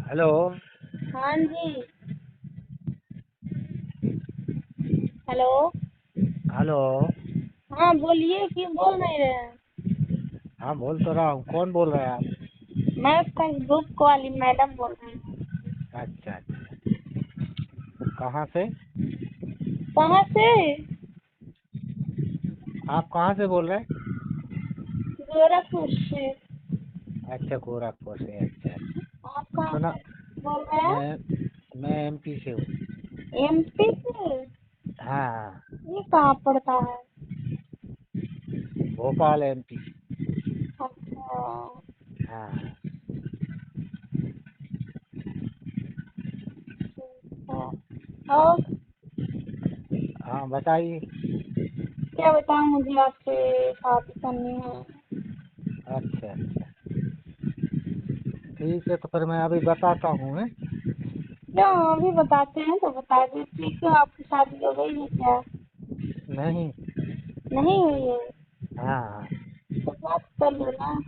Hello. हाँ जी। Hello. Hello. हाँ बोलिए, क्यों बोल नहीं रहे हैं? हाँ बोल तो रहा हूँ, कौन बोल रहे हैं आप? मैं फेसबुक वाली मैडम बोल रही हूँ। अच्छा अच्छा, कहाँ से? कहाँ से? आप कहाँ से बोल रहे हैं? गोरखपुर से। अच्छा, गोरखपुर से। अच्छा अच्छा। आप कहाँ सुना। से बोल रहे हैं? मैं एमपी से हूँ। एमपी से? हाँ हाँ। ये कहाँ पड़ता है? भोपाल एमपी। अच्छा। हाँ हाँ। और हाँ बताइए। क्या बताऊँ, मुझे आपसे शादी करनी है। अच्छा अच्छा, ठीक है तो फिर मैं अभी बताता हूँ। क्यों अभी बताते हैं तो बता दीजिए, क्यों आपकी शादी हो गई है क्या? नहीं। नहीं हुई है? हाँ हाँ। तो बात कर लो ना।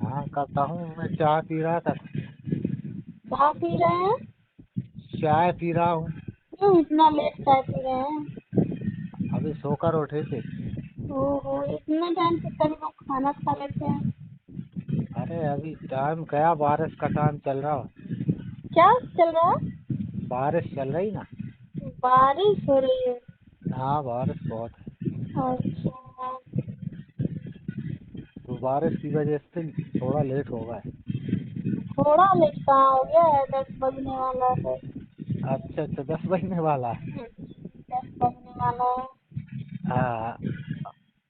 हाँ करता हूँ, मैं चाय पी रहा था। चाय पी रहे हैं? चाय पी रहा हूँ। क्यों इतना लेट चाय पी रहे हैं? अभी सोकर उठे थे। ओहो, इतने टाइम से सभी लोग खाना खा लेते हैं। अरे अभी टाइम गया, बारिश का टाइम चल रहा। क्या चल रहा है? बारिश चल रही ना। बारिश हो रही है? हाँ बारिश बहुत है। अच्छा। तो बारिश की वजह से थोड़ा लेट हो गया। थोड़ा लेट कहाँ हो गया है, 10 बजने वाला है। अच्छा अच्छा, 10 बजने वाला है। 10 बजने वाला है। हाँ।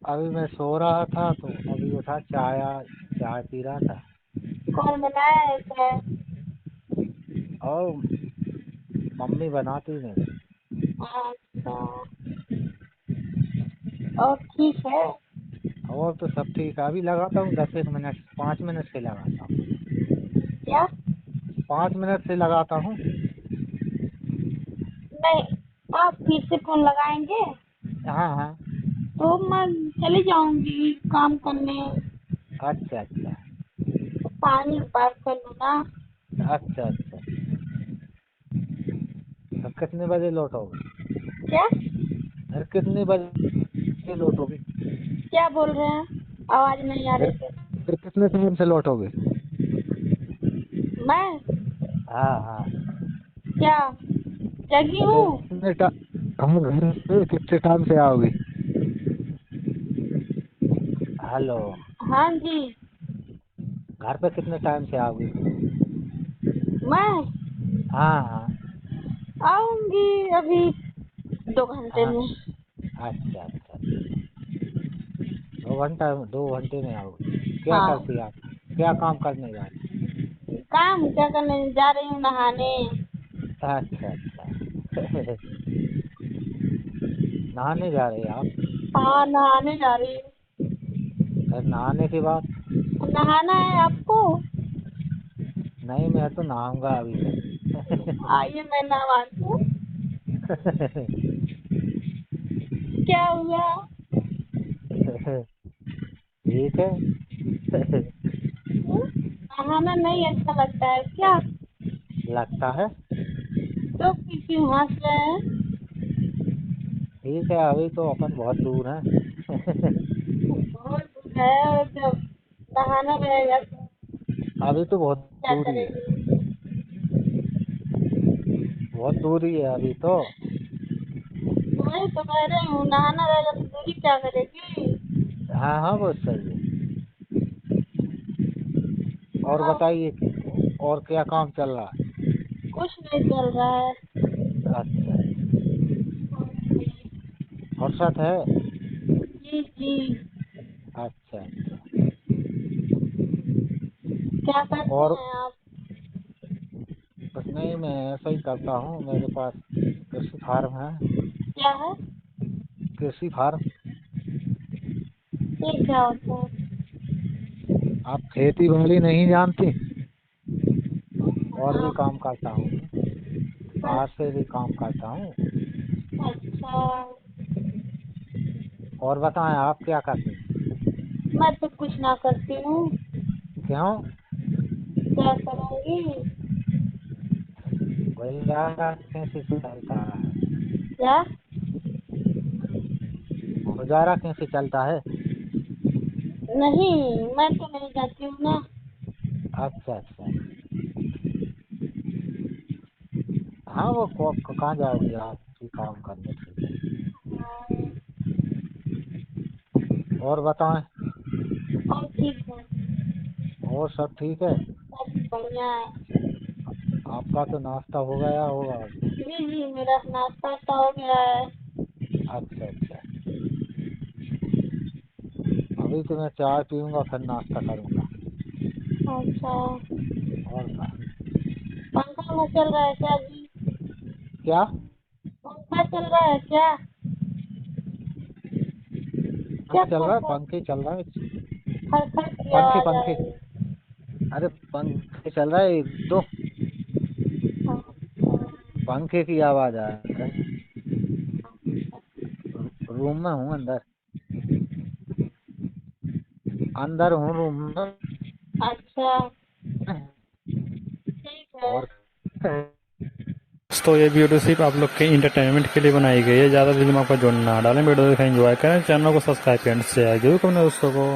अभी मैं सो रहा था तो अभी उठा, चाय चाय पी रहा था। कौन बनाया है चाय? और मम्मी बनाती नहीं। अच्छा। और ठीक है। और तो सब ठीक है, अभी लगाता हूँ 10 एक मिनट, 5 मिनट से लगाता हूँ। क्या? 5 मिनट से लगाता हूँ। नहीं, आप फिर से फोन लगाएंगे हाँ हाँ। तो मैं चली जाऊंगी काम करने। अच्छा अच्छा। तो पानी पास कर लूँ ना। अच्छा अच्छा, तो कितने बजे लौटोगे? क्या? फिर कितने बजे लौटोगे? क्या बोल रहे हैं? आवाज नहीं आ फिर रही थी। फिर कितने टाइम से लौटोगे? मैं हाँ हाँ। क्या जगी हूँ? कितने टा हम घर पे कितने टाइम से आओगे? हेलो। हाँ जी। घर पे कितने टाइम से आओगे? मैं हाँ हाँ। आऊंगी अभी 2 घंटे हाँ। में। अच्छा अच्छा, 2 घंटे में आओगे? क्या हाँ। करती आप? क्या काम करने जा काम क्या करने जा रही हूँ? नहाने। अच्छा अच्छा। नहाने जा रहे हैं आप? हाँ, नहाने जा रही हूँ। फिर नहाने के बाद? नहाना है आपको? नहीं, मैं तो नहाऊंगा अभी फिर। आइए मैं नहाती हूँ। क्या हुआ? ठीक है। नहाना नहीं अच्छा लगता है क्या? लगता है। तो फिर क्यों हंस रहे हैं? ठीक है, अभी तो अपन बहुत दूर हैं। बहुत दूर है, और जब नहाना रहेगा तो अभी तो बहुत क्या दूरी है। करेंगे? बहुत दूरी है अभी तो। वही तो कह रही हूँ, नहाना रहेगा तो दूरी क्या करेगी? हाँ हाँ, बहुत सही है। और हाँ, बताइए, और क्या काम चल रहा कुछ नहीं चल रहा है। है? अच्छा, फुर्सत है? जी जी। अच्छा अच्छा। क्या करते और हैं आप? बस नहीं, मैं ऐसा ही करता हूँ, मेरे पास कृषि फार्म है। क्या है? कृषि फार्म। ये क्या होता है? आप खेती बाड़ी नहीं जानती? और भी हाँ। काम करता हूँ मैं। बस। बाहर से भी काम करता हूँ। अच्छा। और बताएं, आप क्या करती हैं? मैं तो कुछ ना करती हूँ। क्यों? क्या करूँगी? गुजारा कैसे चलता है? क्या? गुजारा कैसे चलता है? नहीं, मैं तो नहीं जाती हूँ ना। अच्छा अच्छा। हाँ वो कहाँ जाओगी आप ही काम करने, ठीक है। और बताएं। और ठीक है, और सब ठीक है। सब बढ़िया है। आपका तो नाश्ता हो गया होगा अभी। जी जी, मेरा नाश्ता तो हो गया है। अच्छा अच्छा। अभी तो मैं चाय पीऊंगा फिर नाश्ता करूंगा। अच्छा, और क्या। पंखा में चल रहा है क्या जी? क्या? पंखा चल रहा है क्या? क्या हाँ चल खर रहा है, खर पंखे चल रहा है। खर खर की पंखे आवाज आ पंखे। रही अरे पंखे चल रहा है एक दो। है? पंखे की आवाज आ रहा है। रूम में हूँ अंदर। अंदर हूँ रूम में। अच्छा, ठीक है। और तो ये वीडियो सिर्फ आप लोग के इंटरटेनमेंट के लिए बनाई गई है। ज़्यादा दिमाग पर जोड़ ना डालें। वीडियो देखें, एंजॉय करें, चैनल को सब्सक्राइब करें, शेयर जरूर करें दोस्तों को।